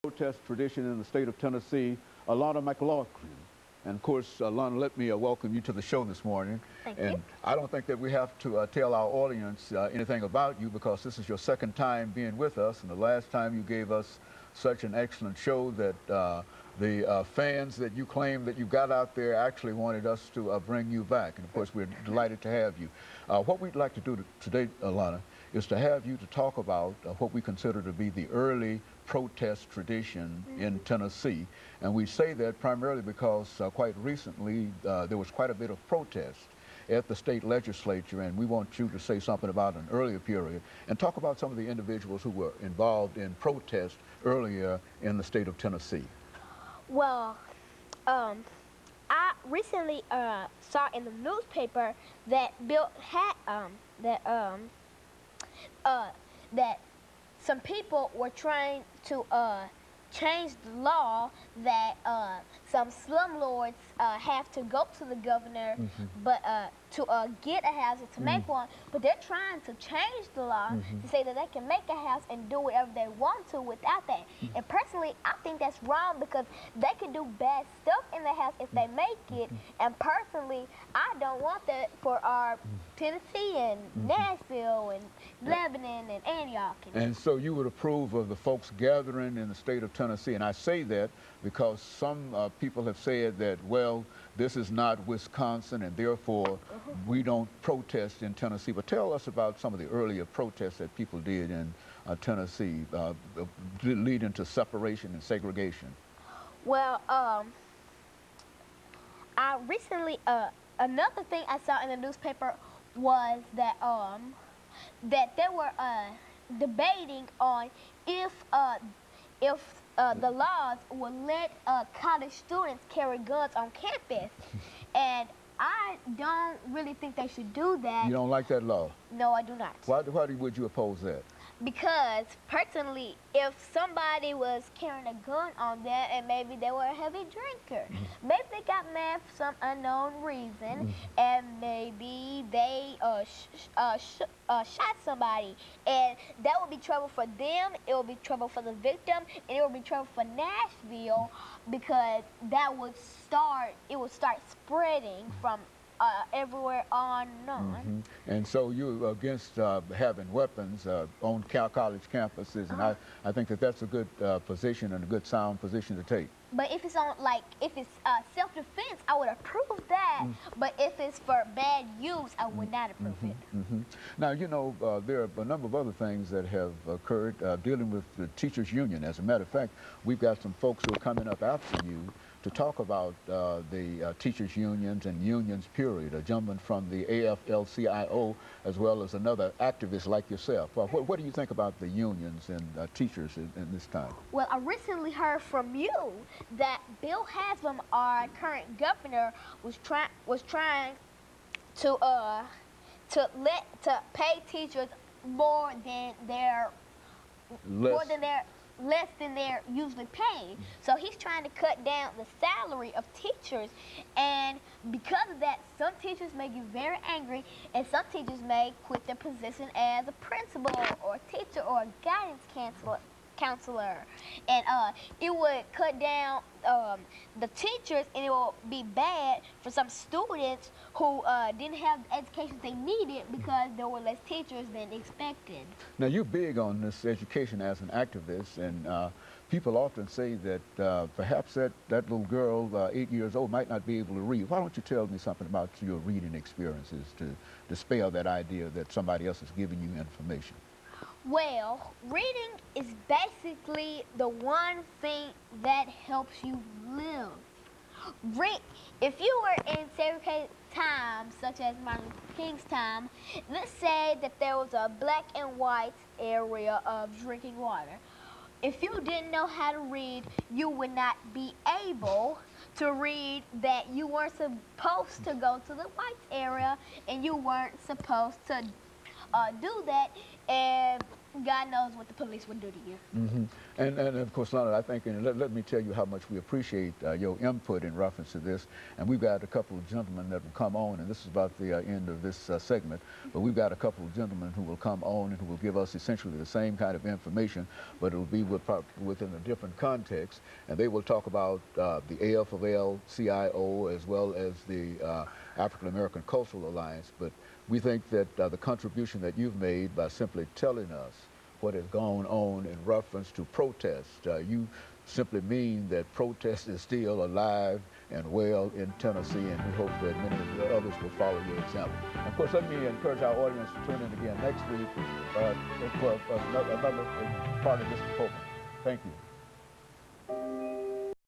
protest tradition in the state of Tennessee, Alana McLaughlin. And of course, Alana, let me welcome you to the show this morning. Thank you. I don't think that we have to tell our audience anything about you, because this is your second time being with us, and the last time you gave us such an excellent show that the fans that you claim that you got out there actually wanted us to bring you back. And of course, we're delighted to have you. What we'd like to do today, Alana, is to have you to talk about what we consider to be the early protest tradition in Tennessee. And we say that primarily because quite recently there was quite a bit of protest at the state legislature, and we want you to say something about an earlier period and talk about some of the individuals who were involved in protest earlier in the state of Tennessee. Well, I recently saw in the newspaper that that some people were trying to change the law that some slumlords have to go to the governor, but to get a house and to make one. But they're trying to change the law to say that they can make a house and do whatever they want to without that. And personally, I think that's wrong, because they can do bad stuff in the house if they make it. And personally, I don't want that for our Tennessee and Nashville and Lebanon and Antioch. And so you would approve of the folks gathering in the state of Tennessee. And I say that because some people have said that, well, this is not Wisconsin, and therefore we don't protest in Tennessee. But tell us about some of the earlier protests that people did in Tennessee, leading to separation and segregation. Well, I recently, another thing I saw in the newspaper was that that they were debating on if the laws would let college students carry guns on campus. And I don't really think they should do that. You don't like that law? No, I do not. Why would you oppose that? Because personally, if somebody was carrying a gun on them and maybe they were a heavy drinker, maybe they got mad for some unknown reason, and maybe they shot somebody, and that would be trouble for them, it would be trouble for the victim, and it would be trouble for Nashville, because that would start spreading from everywhere on and on. And so you're against having weapons on college campuses, and I think that that's a good position and a good sound position to take. But if it's if it's self-defense, I would approve that. But if it's for bad use, I would not approve it. Now, you know, there are a number of other things that have occurred dealing with the teachers' union. As a matter of fact, we've got some folks who are coming up after you to talk about the teachers' unions and unions, period. A gentleman from the AFL-CIO, as well as another activist like yourself. What do you think about the unions and teachers in this time? Well, I recently heard from you that Bill Haslam, our current governor, was trying to pay teachers less than they're usually paid. So he's trying to cut down the salary of teachers, and because of that, some teachers may get very angry, and some teachers may quit their position as a principal or a teacher or a guidance counselor. And it would cut down the teachers, and it will be bad for some students who didn't have the education they needed because there were less teachers than expected. Now, you're big on this education as an activist, and people often say that perhaps that little girl, 8 years old, might not be able to read. Why don't you tell me something about your reading experiences to dispel that idea that somebody else is giving you information? Well, reading is basically the one thing that helps you live. If you were in segregated times, such as Martin Luther King's time, let's say that there was a black and white area of drinking water. If you didn't know how to read, you would not be able to read that you weren't supposed to go to the white area, and you weren't supposed to do that. And God knows what the police would do to you. And of course, Lana, I think, and let me tell you how much we appreciate your input in reference to this. And we've got a couple of gentlemen that will come on, and this is about the end of this segment, but we've got a couple of gentlemen who will come on and who will give us essentially the same kind of information, but it will be within a different context. And they will talk about the AFL-CIO as well as the African American Cultural Alliance. But we think that the contribution that you've made by simply telling us what has gone on in reference to protest, you simply mean that protest is still alive and well in Tennessee, and we hope that many of the others will follow your example. Of course, let me encourage our audience to tune in again next week for another part of this program. Thank you.